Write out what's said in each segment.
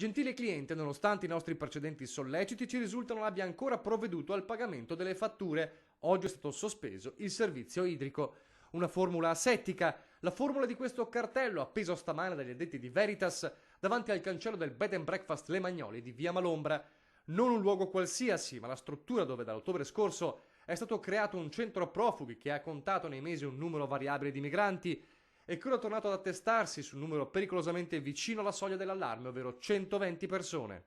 Gentile cliente, nonostante i nostri precedenti solleciti, ci risulta non abbia ancora provveduto al pagamento delle fatture. Oggi è stato sospeso il servizio idrico. Una formula asettica, la formula di questo cartello appeso stamane dagli addetti di Veritas davanti al cancello del Bed and Breakfast Le Magnoli di via Malombra. Non un luogo qualsiasi, ma la struttura dove dall'ottobre scorso è stato creato un centro profughi che ha contato nei mesi un numero variabile di migranti e che ora è tornato ad attestarsi su un numero pericolosamente vicino alla soglia dell'allarme, ovvero 120 persone.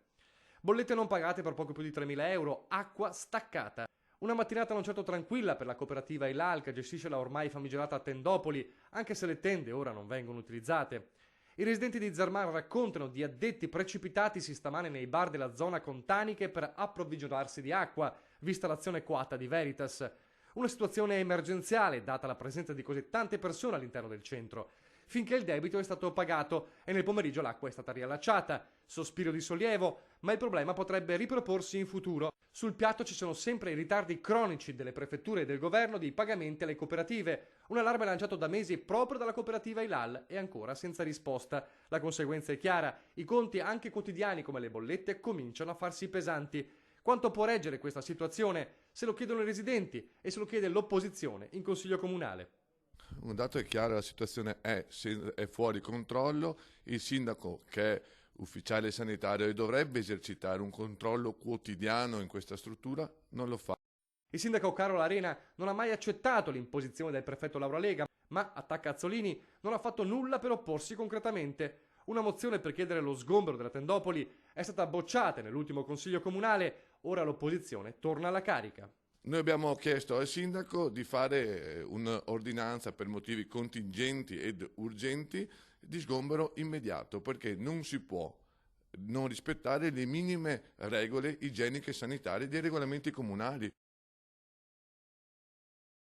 Bollette non pagate per poco più di 3.000 euro, acqua staccata. Una mattinata non certo tranquilla per la cooperativa Ilal che gestisce la ormai famigerata Tendopoli, anche se le tende ora non vengono utilizzate. I residenti di Zerman raccontano di addetti precipitatisi stamane nei bar della zona con taniche per approvvigionarsi di acqua, vista l'azione coatta di Veritas. Una situazione emergenziale, data la presenza di così tante persone all'interno del centro, finché il debito è stato pagato e nel pomeriggio l'acqua è stata riallacciata. Sospiro di sollievo, ma il problema potrebbe riproporsi in futuro. Sul piatto ci sono sempre i ritardi cronici delle prefetture e del governo dei pagamenti alle cooperative. Un allarme lanciato da mesi proprio dalla cooperativa Ilal e ancora senza risposta. La conseguenza è chiara, i conti anche quotidiani come le bollette cominciano a farsi pesanti. Quanto può reggere questa situazione? Se lo chiedono i residenti e se lo chiede l'opposizione in Consiglio Comunale. Un dato è chiaro, la situazione è fuori controllo, il sindaco che è ufficiale sanitario e dovrebbe esercitare un controllo quotidiano in questa struttura, non lo fa. Il sindaco Carola Arena non ha mai accettato l'imposizione del prefetto Laura Lega, ma, attacca Azzolini, non ha fatto nulla per opporsi concretamente. Una mozione per chiedere lo sgombero della Tendopoli è stata bocciata nell'ultimo Consiglio Comunale, ora l'opposizione torna alla carica. Noi abbiamo chiesto al sindaco di fare un'ordinanza per motivi contingenti ed urgenti di sgombero immediato, perché non si può non rispettare le minime regole igieniche e sanitarie dei regolamenti comunali.